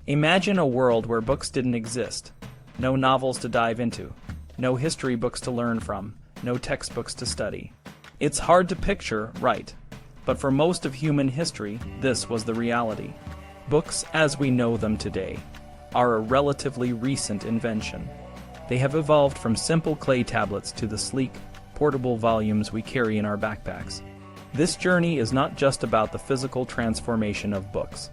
Imagine a world where books didn't exist. No novels to dive into. No history books to learn from. No textbooks to study. It's hard to picture, right? But for most of human history, this was the reality. Books, as we know them today, are a relatively recent invention. They have evolved from simple clay tablets to the sleek, portable volumes we carry in our backpacks. This journey is not just about the physical transformation of books.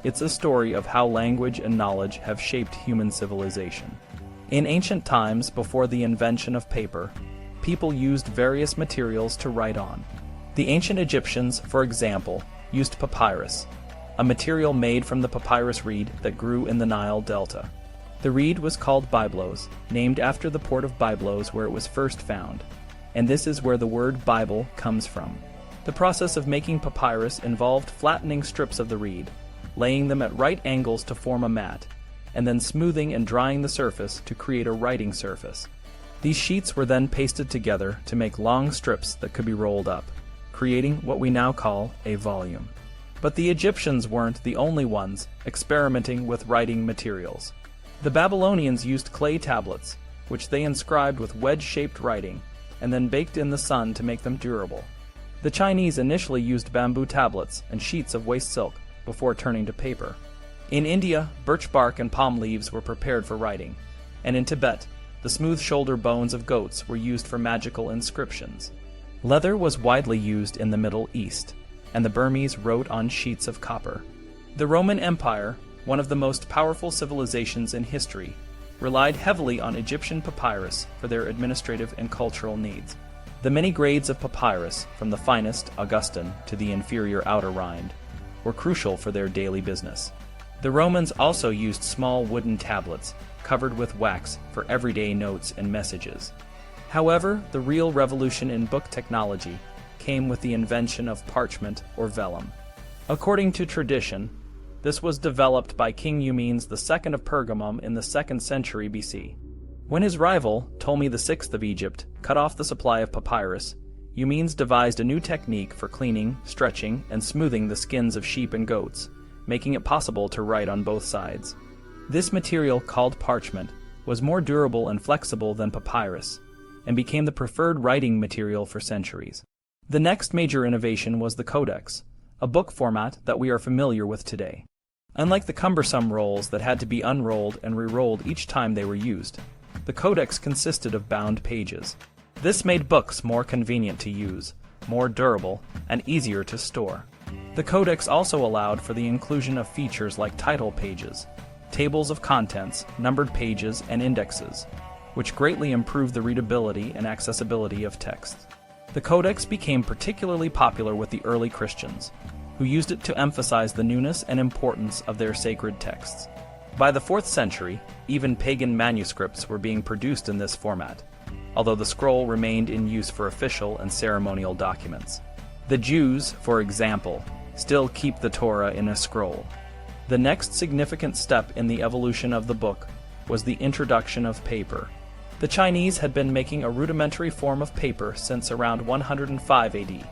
It's a story of how language and knowledge have shaped human civilization. In ancient times, before the invention of paper, people used various materials to write on. The ancient Egyptians, for example, used papyrus, a material made from the papyrus reed that grew in the Nile Delta. The reed was called byblos, named after the port of Byblos where it was first found, and this is where the word Bible comes from. The process of making papyrus involved flattening strips of the reed, laying them at right angles to form a mat, and then smoothing and drying the surface to create a writing surface. These sheets were then pasted together to make long strips that could be rolled up, creating what we now call a volume. But the Egyptians weren't the only ones experimenting with writing materials. The Babylonians used clay tablets, which they inscribed with wedge-shaped writing, and then baked in the sun to make them durable. The Chinese initially used bamboo tablets and sheets of waste silk before turning to paper. In India, birch bark and palm leaves were prepared for writing, and in Tibet, the smooth shoulder bones of goats were used for magical inscriptions. Leather was widely used in the Middle East, and the Burmese wrote on sheets of copper. The Roman Empire, one of the most powerful civilizations in history, relied heavily on Egyptian papyrus for their administrative and cultural needs. The many grades of papyrus, from the finest, Augustan, to the inferior outer rind, were crucial for their daily business. The Romans also used small wooden tablets covered with wax for everyday notes and messages. However, the real revolution in book technology came with the invention of parchment or vellum. According to tradition, this was developed by King Eumenes II of Pergamum in the 2nd century BC. When his rival, Ptolemy VI of Egypt, cut off the supply of papyrus, Eumenes devised a new technique for cleaning, stretching, and smoothing the skins of sheep and goats, making it possible to write on both sides. This material, called parchment, was more durable and flexible than papyrus, and became the preferred writing material for centuries. The next major innovation was the codex, a book format that we are familiar with today. Unlike the cumbersome rolls that had to be unrolled and re-rolled each time they were used, the codex consisted of bound pages. This made books more convenient to use, more durable, and easier to store. The codex also allowed for the inclusion of features like title pages, tables of contents, numbered pages, and indexes, which greatly improved the readability and accessibility of text. The codex became particularly popular with the early Christians, who used it to emphasize the newness and importance of their sacred texts. By the 4th century, even pagan manuscripts were being produced in this format, although the scroll remained in use for official and ceremonial documents. The Jews, for example, still keep the Torah in a scroll. The next significant step in the evolution of the book was the introduction of paper. The Chinese had been making a rudimentary form of paper since around 105 AD,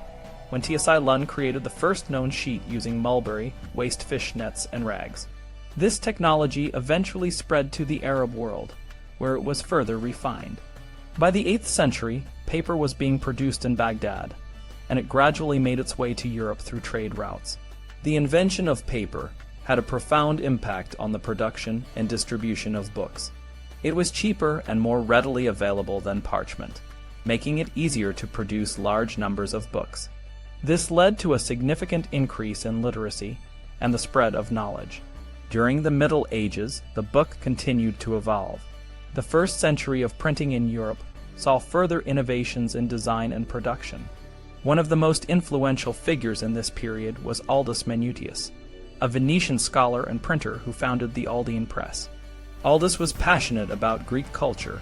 when T.S.I. Lun created the first known sheet using mulberry, waste fish nets, and rags. This technology eventually spread to the Arab world, where it was further refined. By the 8th century, paper was being produced in Baghdad, and it gradually made its way to Europe through trade routes. The invention of paper had a profound impact on the production and distribution of books. It was cheaper and more readily available than parchment, making it easier to produce large numbers of books. This led to a significant increase in literacy and the spread of knowledge. During the Middle Ages, the book continued to evolve. The 1st century of printing in Europe saw further innovations in design and production. One of the most influential figures in this period was Aldus Manutius, a Venetian scholar and printer who founded the Aldine Press. Aldus was passionate about Greek culture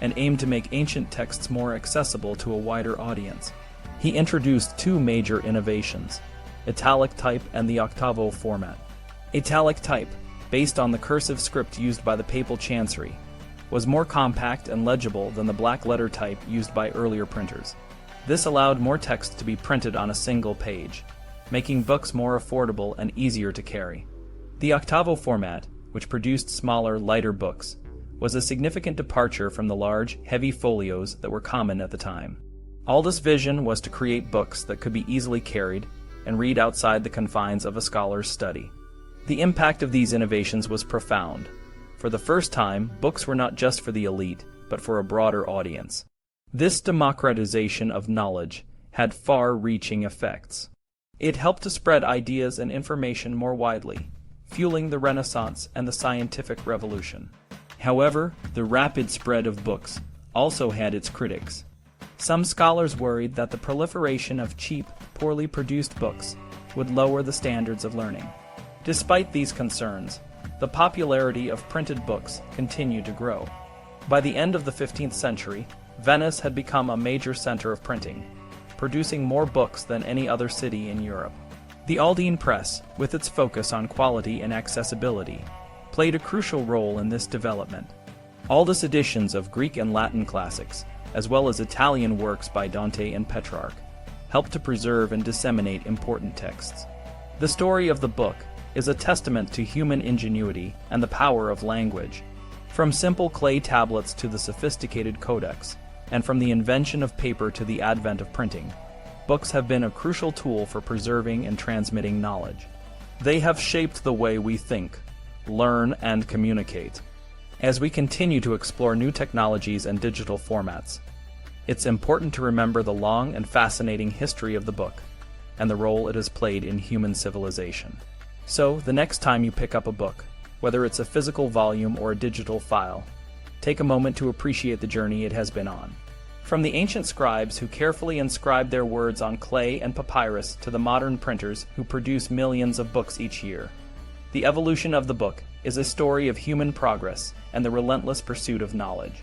and aimed to make ancient texts more accessible to a wider audience. He introduced 2 major innovations, italic type and the octavo format. Italic type, based on the cursive script used by the papal chancery, was more compact and legible than the black letter type used by earlier printers. This allowed more text to be printed on a single page, making books more affordable and easier to carry. The octavo format, which produced smaller, lighter books, was a significant departure from the large, heavy folios that were common at the time. Aldous' vision was to create books that could be easily carried and read outside the confines of a scholar's study. The impact of these innovations was profound. For the first time, books were not just for the elite, but for a broader audience. This democratization of knowledge had far-reaching effects. It helped to spread ideas and information more widely, fueling the Renaissance and the scientific revolution. However, the rapid spread of books also had its critics. Some scholars worried that the proliferation of cheap, poorly produced books would lower the standards of learning. Despite these concerns, the popularity of printed books continued to grow. By the end of the 15th century, Venice had become a major center of printing, producing more books than any other city in Europe. The Aldine Press, with its focus on quality and accessibility, played a crucial role in this development. Aldous editions of Greek and Latin classics, as well as Italian works by Dante and Petrarch, helped to preserve and disseminate important texts. The story of the book is a testament to human ingenuity and the power of language. From simple clay tablets to the sophisticated codex, and from the invention of paper to the advent of printing, books have been a crucial tool for preserving and transmitting knowledge. They have shaped the way we think, learn, and communicate. As we continue to explore new technologies and digital formats, it's important to remember the long and fascinating history of the book and the role it has played in human civilization. So, the next time you pick up a book, whether it's a physical volume or a digital file, take a moment to appreciate the journey it has been on. From the ancient scribes who carefully inscribed their words on clay and papyrus to the modern printers who produce millions of books each year, the evolution of the book is a story of human progress and the relentless pursuit of knowledge.